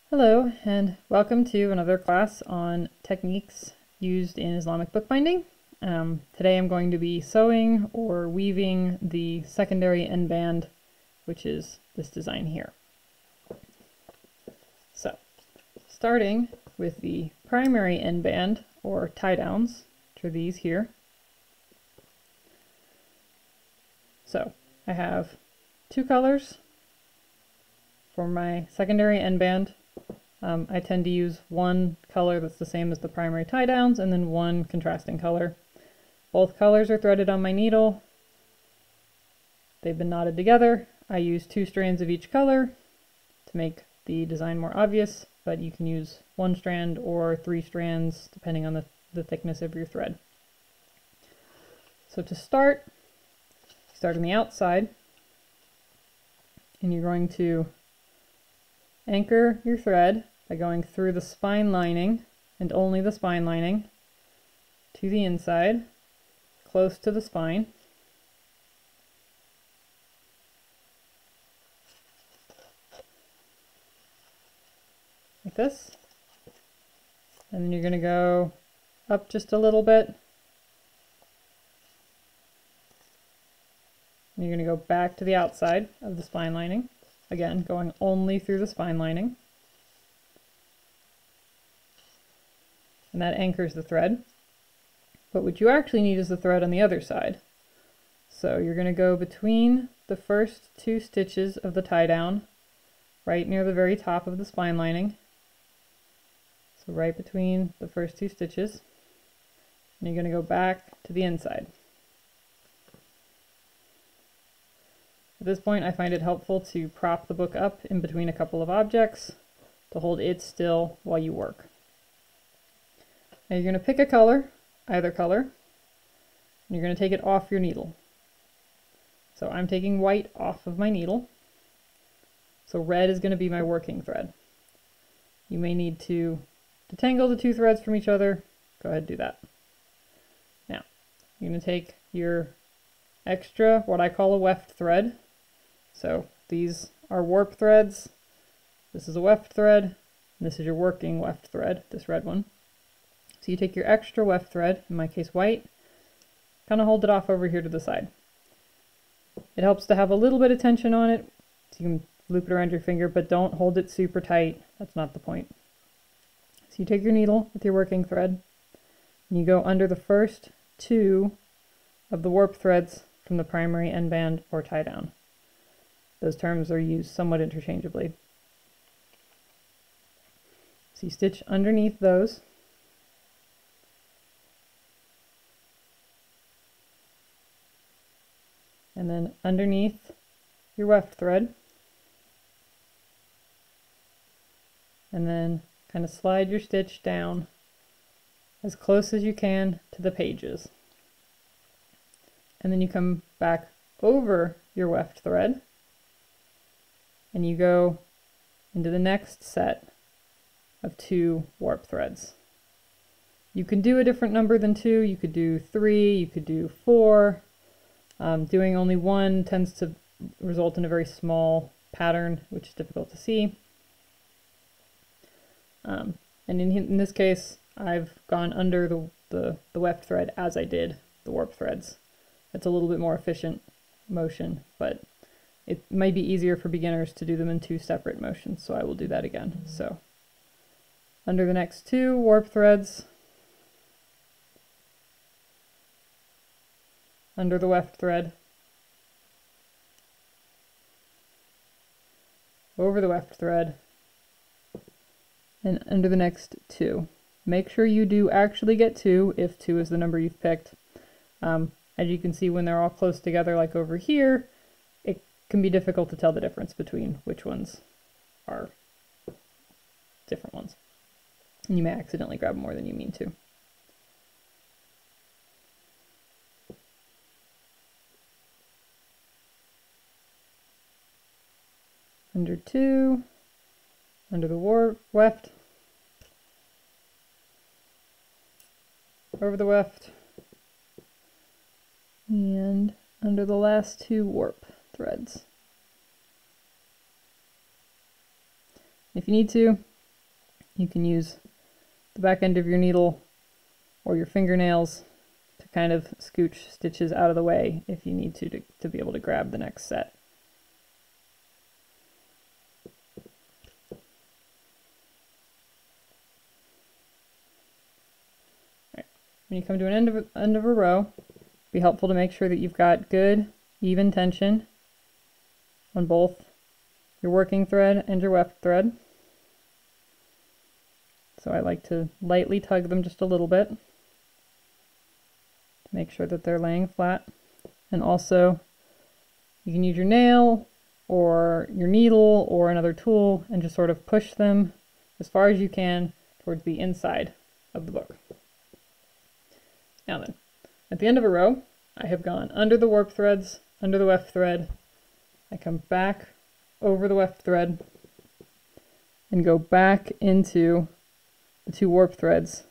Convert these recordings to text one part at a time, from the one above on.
Hello, and welcome to another class on techniques used in Islamic bookbinding. Today I'm going to be sewing or weaving the secondary endband, which is this design here. So, starting with the primary endband, or tie-downs, which are these here. So, I have two colors for my secondary endband. I tend to use one color that's the same as the primary tie-downs and then one contrasting color. Both colors are threaded on my needle. They've been knotted together. I use 2 strands of each color to make the design more obvious, but you can use 1 strand or 3 strands depending on the thickness of your thread. So to start on the outside, and you're going to anchor your thread by going through the spine lining, and only the spine lining, to the inside, close to the spine. Like this. And then you're going to go up just a little bit. And you're going to go back to the outside of the spine lining. Again, going only through the spine lining. And that anchors the thread. But what you actually need is the thread on the other side. So you're going to go between the first 2 stitches of the tie-down, right near the very top of the spine lining. So right between the first 2 stitches. And you're going to go back to the inside. At this point, I find it helpful to prop the book up in between a couple of objects to hold it still while you work. Now you're going to pick a color, either color, and you're going to take it off your needle. So I'm taking white off of my needle. So red is going to be my working thread. You may need to detangle the 2 threads from each other. Go ahead and do that. Now, you're going to take your extra, what I call a weft thread. So these are warp threads. This is a weft thread, and this is your working weft thread, this red one. So you take your extra weft thread, in my case white, kind of hold it off over here to the side. It helps to have a little bit of tension on it, so you can loop it around your finger, but don't hold it super tight. That's not the point. So you take your needle with your working thread, and you go under the first 2 of the warp threads from the primary endband or tie-down. Those terms are used somewhat interchangeably. So you stitch underneath those. And then underneath your weft thread. And then kind of slide your stitch down as close as you can to the pages. And then you come back over your weft thread and you go into the next set of 2 warp threads. You can do a different number than 2. You could do 3, you could do 4. Doing only 1 tends to result in a very small pattern, which is difficult to see. And in this case, I've gone under the weft thread as I did the warp threads. It's a little bit more efficient motion, but it might be easier for beginners to do them in 2 separate motions, so I will do that again. So, under the next 2 warp threads, under the weft thread, over the weft thread, and under the next 2. Make sure you do actually get 2 if 2 is the number you've picked. As you can see, when they're all close together, like over here, it can be difficult to tell the difference between which ones are different ones. And you may accidentally grab more than you mean to. Under 2, under the weft, over the weft, and under the last 2 warp threads. If you need to, You can use the back end of your needle or your fingernails to kind of scooch stitches out of the way if you need to be able to grab the next set. When you come to an end of a row, it'd be helpful to make sure that you've got good, even tension on both your working thread and your weft thread. So I like to lightly tug them just a little bit to make sure that they're laying flat. And also, you can use your nail or your needle or another tool and just sort of push them as far as you can towards the inside of the book. Now then, at the end of a row, I have gone under the warp threads, under the weft thread. I come back over the weft thread and go back into the 2 warp threads.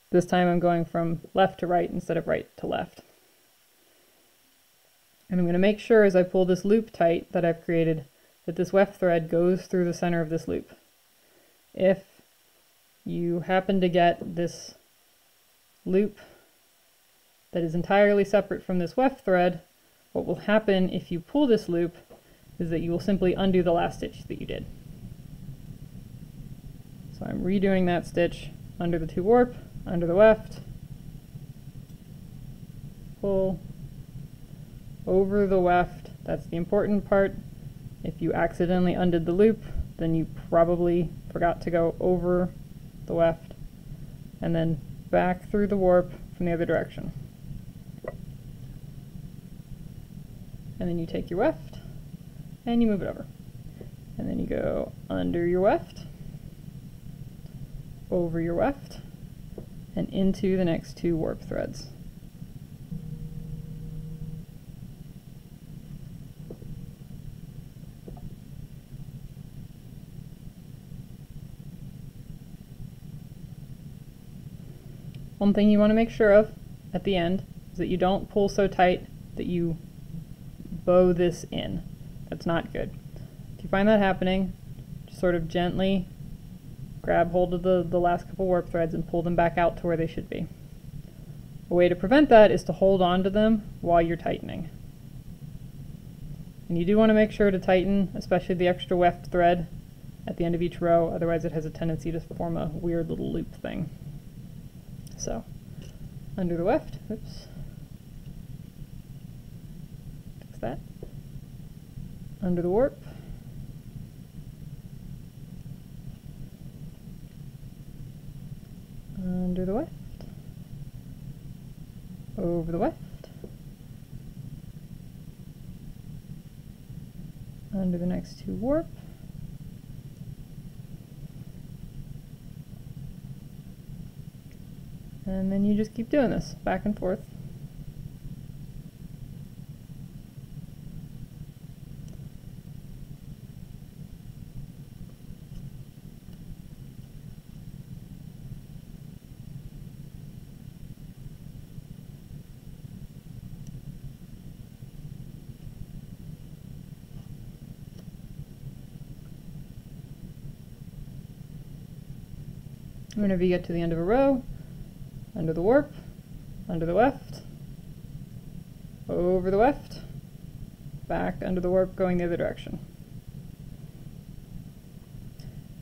This time I'm going from left to right instead of right to left. And I'm going to make sure as I pull this loop tight that I've created that this weft thread goes through the center of this loop. If you happen to get this loop that is entirely separate from this weft thread, what will happen if you pull this loop is that you will simply undo the last stitch that you did. So I'm redoing that stitch under the 2 warp, under the weft, pull, over the weft. That's the important part. If you accidentally undid the loop, then you probably forgot to go over the weft, and then back through the warp from the other direction. And then you take your weft and you move it over. And then you go under your weft, over your weft, and into the next 2 warp threads. One thing you want to make sure of at the end is that you don't pull so tight that you bow this in. That's not good. If you find that happening, just sort of gently grab hold of the last couple warp threads and pull them back out to where they should be. A way to prevent that is to hold on to them while you're tightening. And you do want to make sure to tighten, especially the extra weft thread at the end of each row, otherwise it has a tendency to form a weird little loop thing. So, under the weft, oops, fix that, under the warp, under the weft, over the weft, under the next 2 warp, and then you just keep doing this back and forth. Whenever you get to the end of a row, under the warp, under the weft, over the weft, back under the warp going the other direction.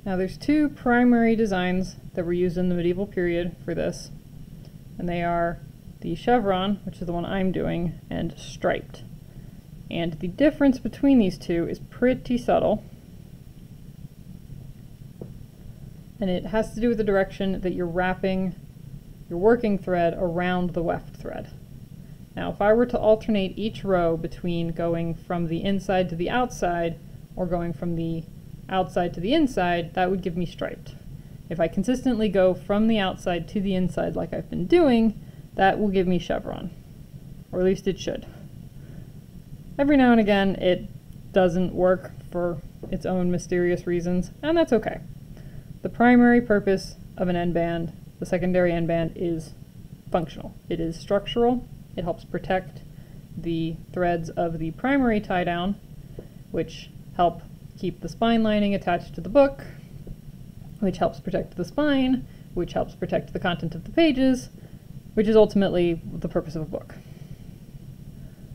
Now there's 2 primary designs that were used in the medieval period for this, and they are the chevron, which is the one I'm doing, and striped. And the difference between these 2 is pretty subtle. And it has to do with the direction that you're wrapping your working thread around the weft thread. Now, if I were to alternate each row between going from the inside to the outside or going from the outside to the inside, that would give me striped. If I consistently go from the outside to the inside like I've been doing, that will give me chevron, or at least it should. Every now and again, it doesn't work for its own mysterious reasons, and that's okay. The primary purpose of an endband, the secondary endband, is functional. It is structural. It helps protect the threads of the primary tie down, which help keep the spine lining attached to the book, which helps protect the spine, which helps protect the content of the pages, which is ultimately the purpose of a book.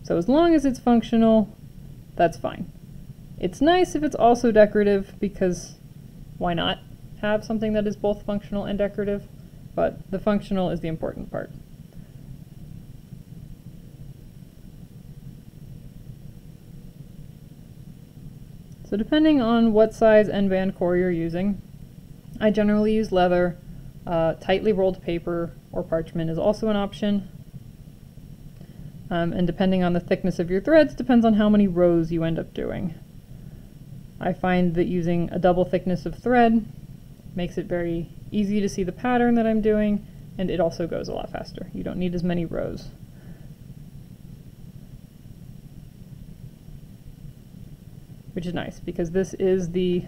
So as long as it's functional, that's fine. It's nice if it's also decorative, because why not have something that is both functional and decorative? But the functional is the important part. So depending on what size Endband core you're using, I generally use leather. Tightly rolled paper or parchment is also an option. And depending on the thickness of your threads, depends on how many rows you end up doing. I find that using a double thickness of thread makes it very easy to see the pattern that I'm doing, and it also goes a lot faster. You don't need as many rows. Which is nice, because this is the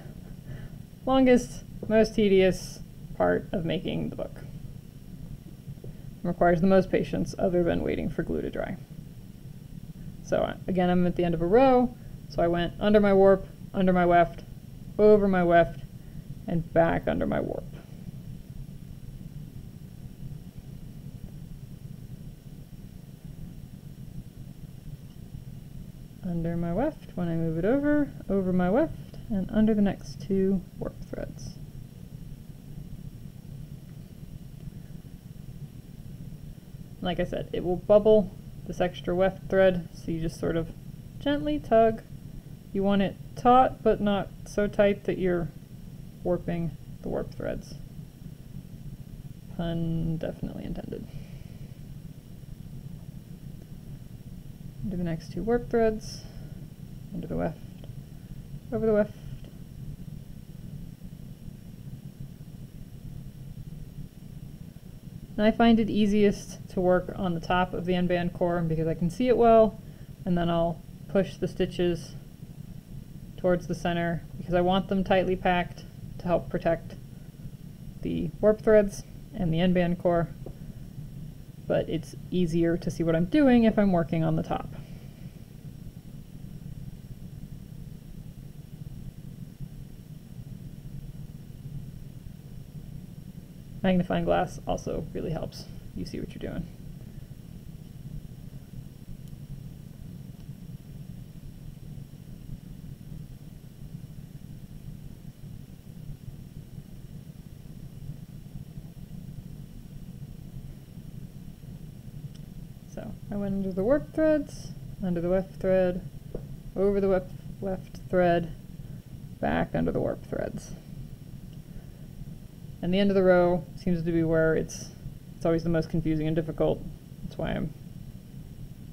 longest, most tedious part of making the book. It requires the most patience other than waiting for glue to dry. So again, I'm at the end of a row, so I went under my warp, under my weft, over my weft, and back under my warp. Under my weft when I move it over, over my weft, and under the next two warp threads. Like I said, it will bubble this extra weft thread, so you just sort of gently tug. You want it taut, but not so tight that you're warping the warp threads. Pun definitely intended. Under the next two warp threads, under the weft, over the weft. And I find it easiest to work on the top of the Endband core because I can see it well, and then I'll push the stitches towards the center because I want them tightly packed to help protect the warp threads and the Endband core, but it's easier to see what I'm doing if I'm working on the top. Magnifying glass also really helps. You see what you're doing. So I went under the warp threads, under the weft thread, over the weft thread, back under the warp threads. And the end of the row seems to be where it's always the most confusing and difficult. That's why I'm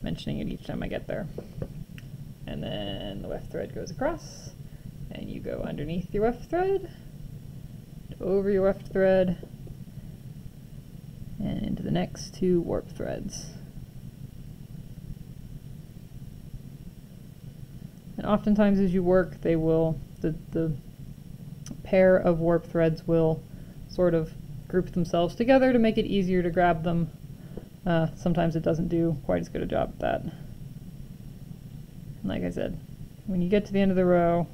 mentioning it each time I get there. And then the weft thread goes across, and you go underneath your weft thread, over your weft thread, and into the next two warp threads. And oftentimes as you work, they will, the pair of warp threads will sort of group themselves together to make it easier to grab them. Sometimes it doesn't do quite as good a job at that. And like I said, when you get to the end of the row,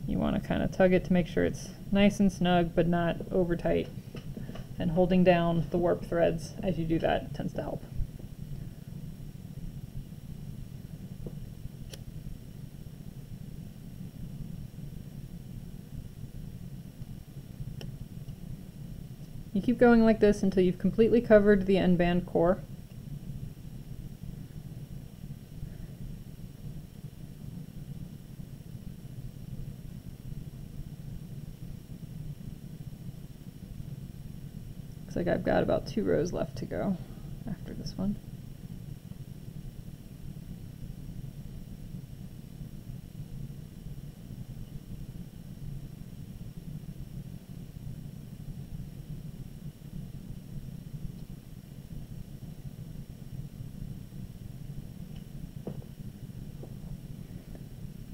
you want to kind of tug it to make sure it's nice and snug but not over tight. And holding down the warp threads as you do that tends to help. You keep going like this until you've completely covered the Endband core. Looks like I've got about 2 rows left to go after this one.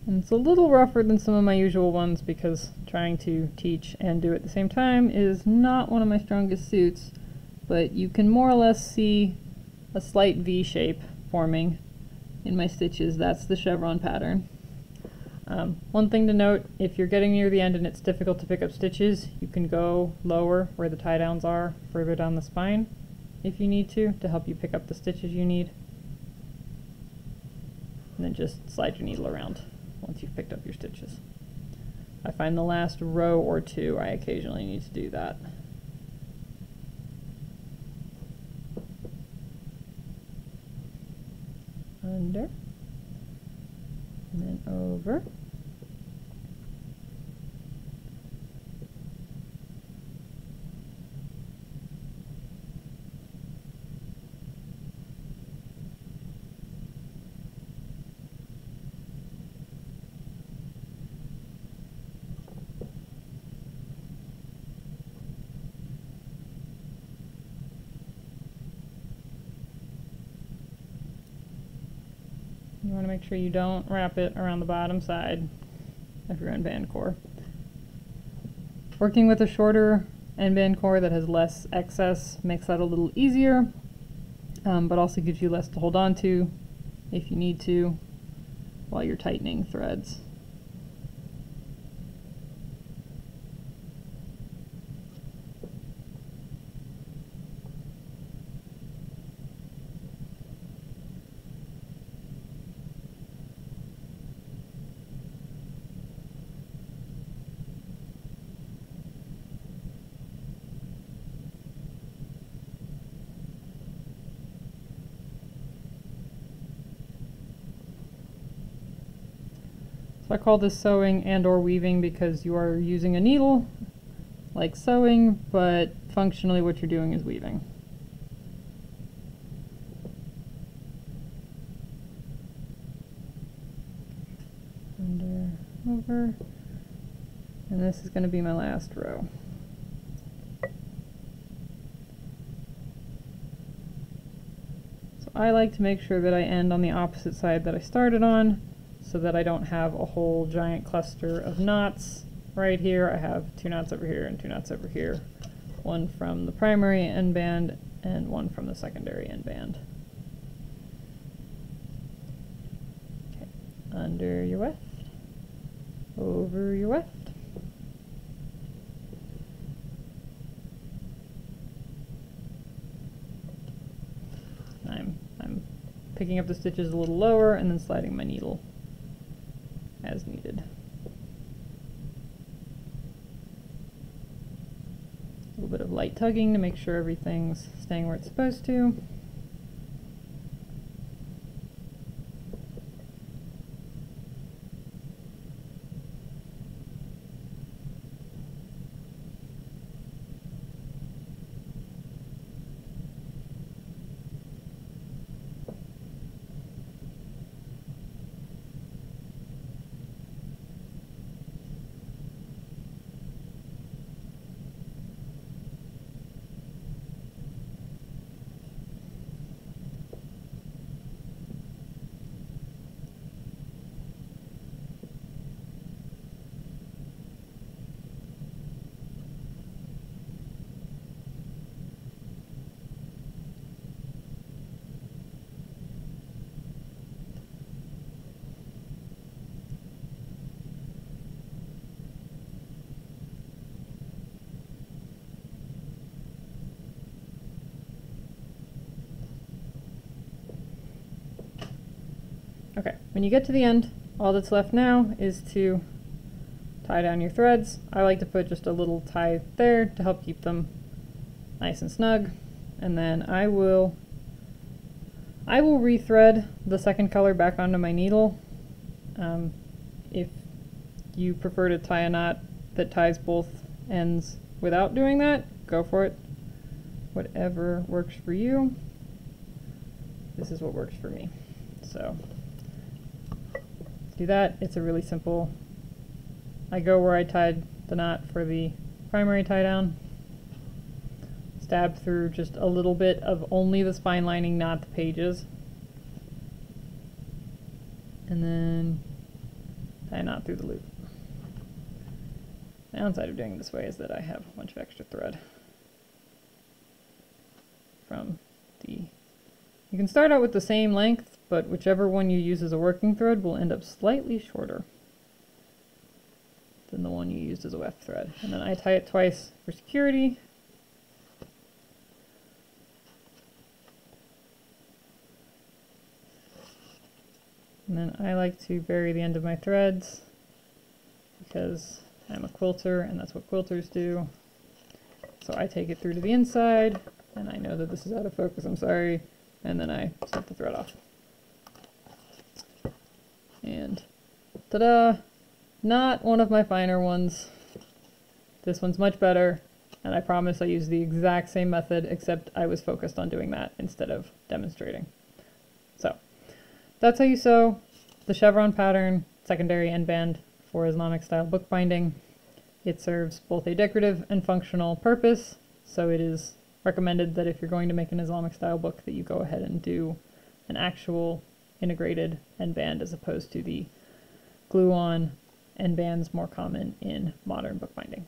And it's a little rougher than some of my usual ones because trying to teach and do it at the same time is not one of my strongest suits, but you can more or less see a slight V shape forming in my stitches. That's the chevron pattern. One thing to note, if you're getting near the end and it's difficult to pick up stitches, you can go lower where the tie downs are, further down the spine, if you need to help you pick up the stitches you need. And then just slide your needle around once you've picked up your stitches. I find the last row or two, I occasionally need to do that. Under, and then over. You want to make sure you don't wrap it around the bottom side of your endband core. Working with a shorter endband core that has less excess makes that a little easier, but also gives you less to hold on to if you need to while you're tightening threads. So I call this sewing and or weaving because you are using a needle like sewing, but functionally what you're doing is weaving. Under, over, and this is going to be my last row. So I like to make sure that I end on the opposite side that I started on, so that I don't have a whole giant cluster of knots right here. I have 2 knots over here and 2 knots over here. One from the primary endband and one from the secondary endband. Okay. Under your weft, over your weft. I'm picking up the stitches a little lower and then sliding my needle as needed. A little bit of light tugging to make sure everything's staying where it's supposed to. Okay, when you get to the end, all that's left now is to tie down your threads. I like to put just a little tie there to help keep them nice and snug, and then I will rethread the second color back onto my needle. If you prefer to tie a knot that ties both ends without doing that, go for it. Whatever works for you. This is what works for me. So do that. It's a really simple, I go where I tied the knot for the primary tie down, stab through just a little bit of only the spine lining, not the pages, and then tie a knot through the loop. The downside of doing it this way is that I have a bunch of extra thread from the, you can start out with the same length, but whichever one you use as a working thread will end up slightly shorter. than the one you used as a weft thread. And then I tie it twice for security. And then I like to bury the end of my threads because I'm a quilter and that's what quilters do. So I take it through to the inside, and I know that this is out of focus, I'm sorry, and then I set the thread off. And ta-da! Not one of my finer ones. This one's much better, and I promise I used the exact same method, except I was focused on doing that instead of demonstrating. So, that's how you sew the chevron pattern, secondary endband for Islamic style bookbinding. It serves both a decorative and functional purpose, so it is recommended that if you're going to make an Islamic style book that you go ahead and do an actual integrated endband as opposed to the glue-on endbands more common in modern bookbinding.